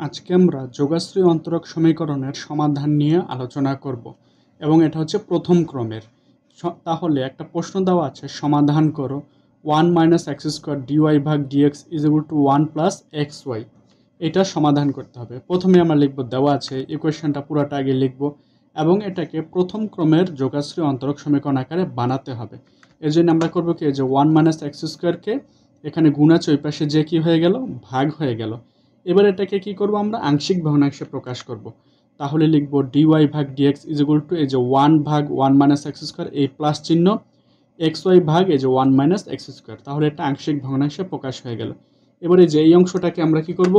আজকে আমরা যোগাশ্রী অন্তরক সমীকরণের সমাধান নিয়ে আলোচনা করব এবং এটা হচ্ছে প্রথম ক্রমের। তাহলে একটা প্রশ্ন দেওয়া আছে, সমাধান করো 1 - x² dy/dx = 1 + xy। এটা সমাধান করতে হবে। প্রথমে আমরা লিখব, দেওয়া আছে ইকুয়েশনটা পুরোটা আগে লিখব এবং এটাকে প্রথম ক্রমের যোগাশ্রী অন্তরক সমীকরণ আকারে বানাতে হবে। এর জন্য আমরা করব কি, যে 1 - x² কে এখানে গুণ আছে, ওই পাশে যে কি হয়ে গেল, ভাগ হয়ে গেল। এবার এটাকে কি করব, আমরা আংশিক ভগ্নাংশে প্রকাশ করব। তাহলে লিখব dy/dx = এই যে 1/1 - x², এই প্লাস চিহ্ন, xy ভাগ এই যে 1 - x²। তাহলে এটা আংশিক ভগ্নাংশে প্রকাশ হয়ে গেল। এবার এই যে এই অংশটাকে আমরা কি করব,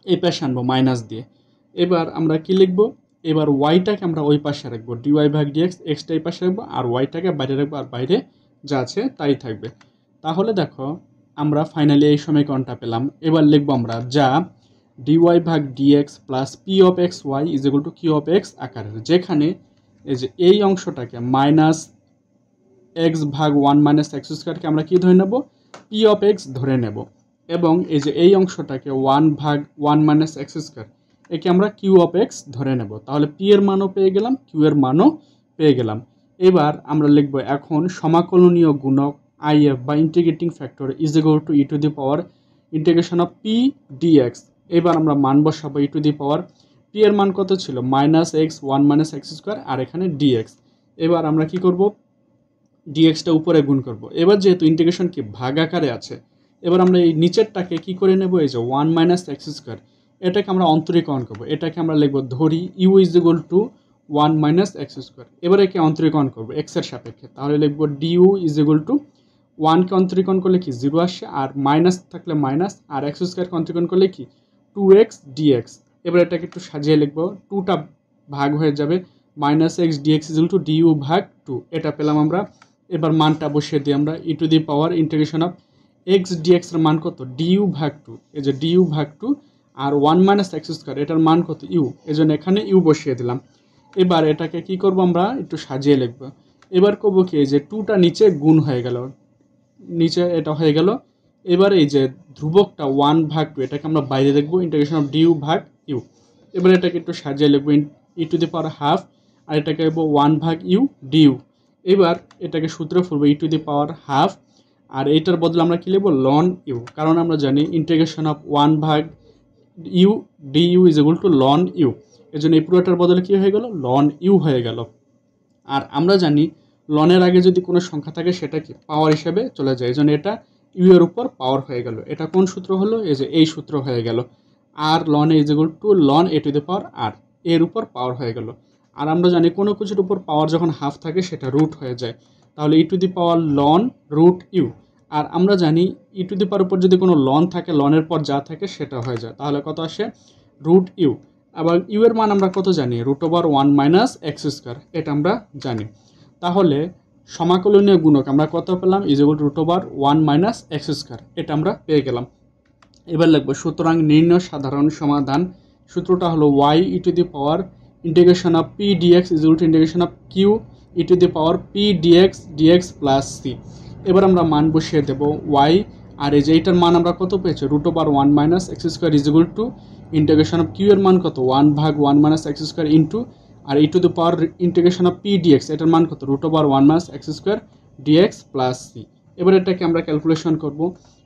এই পাশে আনবো মাইনাস দিয়ে। এবার আমরা কি লিখব, এবার ওয়াইটাকে আমরা ওই পাশে রাখবো, dy/dx এক্সটা এই পাশে রাখবো আর ওয়াইটাকে বাইরে রাখবো, আর বাইরে যা আছে তাই থাকবে। তাহলে দেখো আমরা ফাইনালি এই সমীকরণটা পেলাম। এবার লিখবো আমরা, যা dy/dx প্লাস p(xy) = q(x) আকারের, যেখানে এই যে এই অংশটাকে -x/1 - x²কে আমরা কি ধরে নেব, p(x) ধরে নেব, এবং এই যে এই অংশটাকে 1/1 - x², একে আমরা q(x) ধরে নেব। তাহলে p এর মানও পেয়ে গেলাম, q এর মানও পেয়ে গেলাম। এবার আমরা লিখব, এখন সমাকলনীয় গুণক if বা ইন্টিগ্রেটিং ফ্যাক্টর = e⁻∫p dx। এবার আমরা মান বসাবো e⁻, p এর মান কত ছিল, -x1 - x², আর এখানে dx। এবার আমরা কি করব, dxটা উপরে গুণ করব। এবার যেহেতু ইন্টিগ্রেশন কি ভাগ আকারে আছে, এবার আমরা এই নিচেরটাকে কি করে নেব, এই যে 1 - x², এটাকে আমরা অন্তরীকরণ করব। এটাকে আমরা লিখব, ধরি u = 1 - x²। এবার একে অন্তরীকরণ করব x এর সাপেক্ষে। তাহলে লিখব du = 1 কে অন্তরীকরণ করলে কি 0 আসে, আর মাইনাস থাকলে মাইনাস, আর x² কে অন্তরীকরণ করলে কি 2x dx। এবার এটাকে একটু সাজিয়ে লিখব, 2টা ভাগ হয়ে যাবে, -x dx = du/2। এটা পেলাম আমরা। এবার মানটা বসিয়ে দিই আমরা, e⁻∫x dx এর মান কত, du/2। এই যে du/2 আর 1 - x², এটার মান কত, u, এজন্য এখানে u বসিয়ে দিলাম। এবার এটাকে কি করব, আমরা একটু সাজিয়ে লিখব। এবার করব কি, এই যে 2টা নিচে গুণ হয়ে গেল, নিচে এটা হয়ে গেল। এবার এই যে ধ্রুবকটা 1/2, এটাকে আমরা বাইরে দেখব, du/u। এবার এটাকে একটু সাজিয়ে লিখব, e⁻², আর এটাকে লিখব 1/u du। এবার এটাকে সূত্রে ফেলবো, e⁻², আর এইটার বদলে আমরা কি লিখব, ln u, কারণ আমরা জানি (1/u du = ln u)। এই জন্য এই পুরোটার বদলে কি হয়ে গেল, ln u হয়ে গেল। আর আমরা জানি লনের আগে যদি কোনো সংখ্যা থাকে সেটা কি পাওয়ার হিসেবে চলে যায়, এই জন্য এটা ইউ এর উপর পাওয়ার হয়ে গেল। এটা কোন সূত্র হলো, এই যে এই সূত্র হয়ে গেল। আর ln a = ln a⁻r, এর উপর পাওয়ার হয়ে গেল। আর আমরা জানি কোনো কিছুর উপর পাওয়ার যখন হাফ থাকে সেটা রুট হয়ে যায়। তাহলে e⁻ln √u। আর আমরা জানি e⁻ উপর যদি কোনো লন থাকে, লনের পর যা থাকে সেটা হয়ে যায়। তাহলে কত আসে, √u। আবার ইউ এর মান আমরা কত জানি, √1 - x², এটা আমরা জানি। তাহলে সমাকলনীয় গুণক আমরা কত পেলাম, √1 - x², এটা আমরা পেয়ে গেলাম। এবার লিখব, সুতরাং নির্ণয় সাধারণ সমাধান। সূত্রটা হলো y(p dx) = q e⁻p dx plus c। এবার আমরা মান বসিয়ে দেব y, আর এই যে এইটার মান আমরা কত পেয়েছি, √1 - x² = q এর মান কত, 1/1 - x² ইন্টু, আর e⁻p dx, এটার মান কত, √1 - x² dx plus c। এবার এটাকে আমরা ক্যালকুলেশন করব,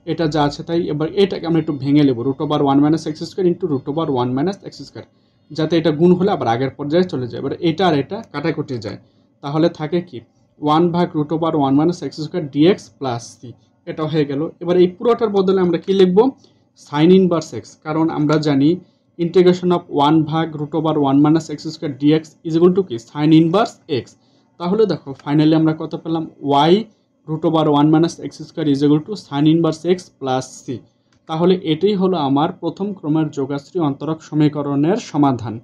এটা যা আছে তাই। এবার এটাকে আমরা একটু ভেঙে নেব, √1 - x² ইন্টু √1 - x², যাতে এটা গুণ হলে আবার আগের পর্যায়ে চলে যায়। এবার এটা আর এটা কাটাকুটি যায়, তাহলে থাকে কি 1/√1 - x² dx plus c, এটা হয়ে গেল। এবার এই পুরোটার বদলে আমরা কি লিখব, sin ইনভার্স x, কারণ আমরা জানি (1/√1 - x² dx) = কি sin ইনভার্স x। তাহলে দেখো ফাইনালি আমরা কত পেলাম, y (√1 - x² = sin inverse x plus c। তাহলে এটাই হলো আমার প্রথম ক্রমের যোগাশ্রী অন্তরক সমীকরণের সমাধান।